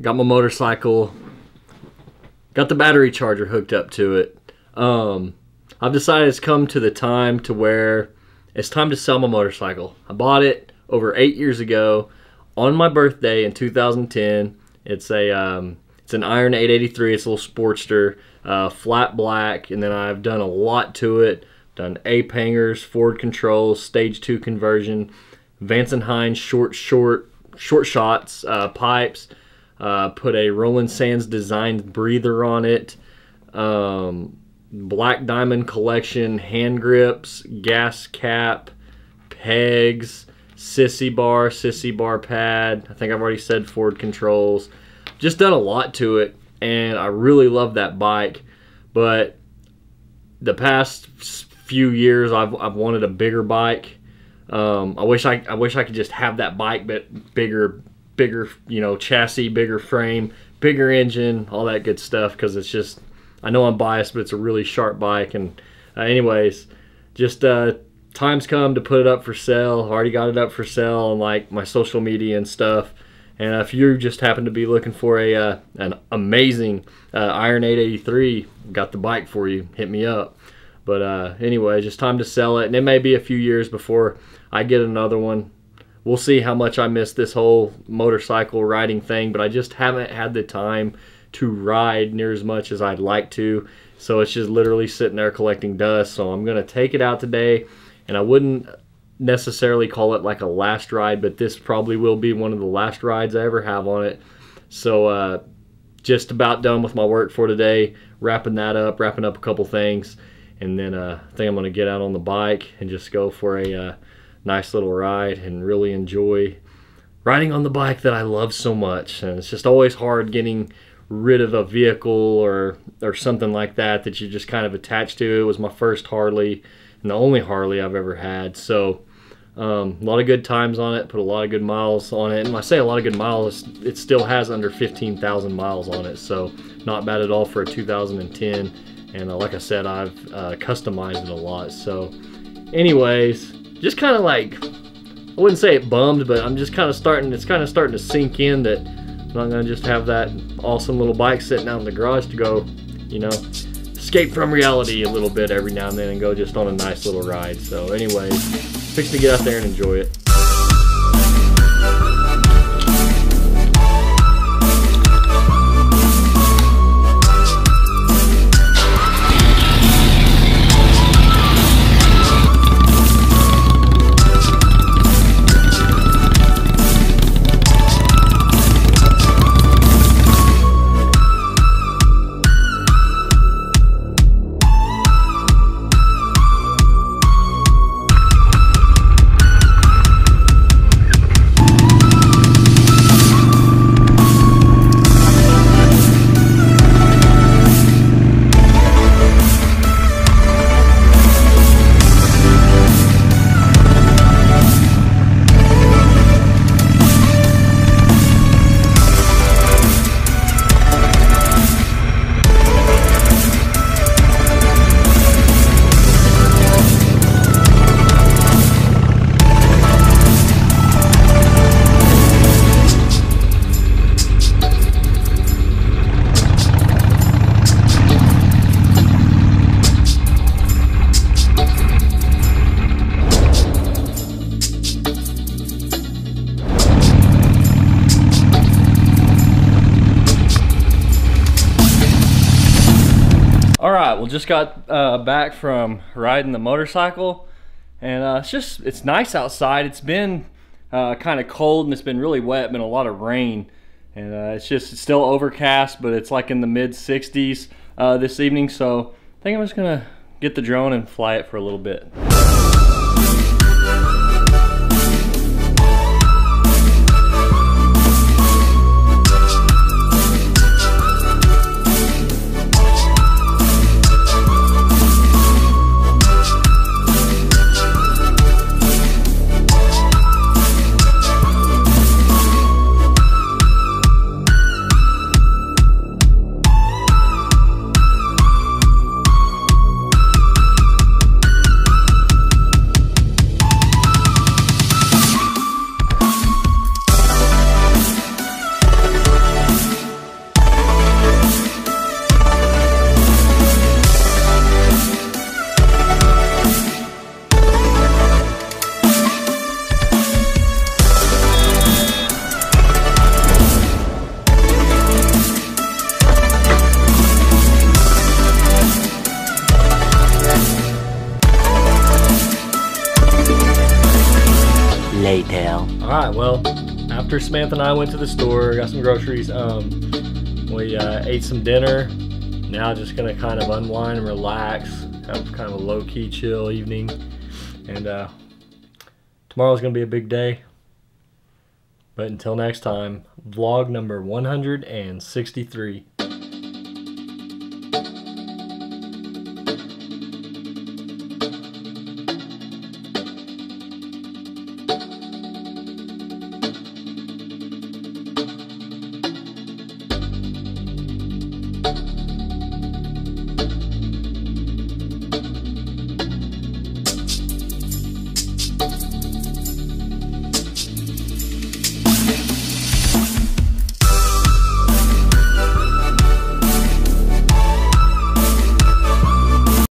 got my motorcycle, got the battery charger hooked up to it. I've decided it's come to the time to where it's time to sell my motorcycle. I bought it over 8 years ago on my birthday in 2010. It's an Iron 883. It's a little Sportster, flat black, and then I've done a lot to it. Done ape hangers, forward controls, stage 2 conversion, Vance & Hines short shots, pipes, put a Roland Sands designed breather on it, black diamond collection, hand grips, gas cap, pegs, sissy bar pad. I think I've already said forward controls. Just done a lot to it, and I really love that bike. But the past few years, I've wanted a bigger bike. I wish I could just have that bike, but bigger, you know, chassis, bigger frame, bigger engine, all that good stuff. Because it's just, I know I'm biased, but it's a really sharp bike. And anyways, just time's come to put it up for sale. I already got it up for sale on like my social media and stuff. And if you just happen to be looking for an amazing Iron 883, got the bike for you. Hit me up. But anyway, just time to sell it. And it may be a few years before I get another one. We'll see how much I miss this whole motorcycle riding thing. But I just haven't had the time to ride near as much as I'd like to. So it's just literally sitting there collecting dust. So I'm going to take it out today. And I wouldn't necessarily call it like a last ride, but this probably will be one of the last rides I ever have on it. So just about done with my work for today. Wrapping up a couple things. And then I think I'm going to get out on the bike and just go for a nice little ride and really enjoy riding on the bike that I love so much. And it's just always hard getting rid of a vehicle or something like that you just kind of attached to. It was my first Harley and the only Harley I've ever had. So a lot of good times on it, put a lot of good miles on it. And when I say a lot of good miles, it still has under 15,000 miles on it. So not bad at all for a 2010. And like I said, I've customized it a lot. So anyways, just kind of like, I wouldn't say it bummed, but I'm just kind of starting, it's kind of starting to sink in that I'm not going to just have that awesome little bike sitting out in the garage to go, you know, escape from reality a little bit every now and then and go just on a nice little ride. So anyways, fixing to get out there and enjoy it. Well, just got back from riding the motorcycle, and it's nice outside. It's been kind of cold and it's been really wet, been a lot of rain, and it's still overcast, but it's like in the mid 60s this evening. So I think I'm just gonna get the drone and fly it for a little bit. yeah, well, after Samantha and I went to the store, got some groceries, we ate some dinner. Now just gonna kind of unwind and relax, have kind of a low-key chill evening. And tomorrow's gonna be a big day. But until next time, vlog number 163.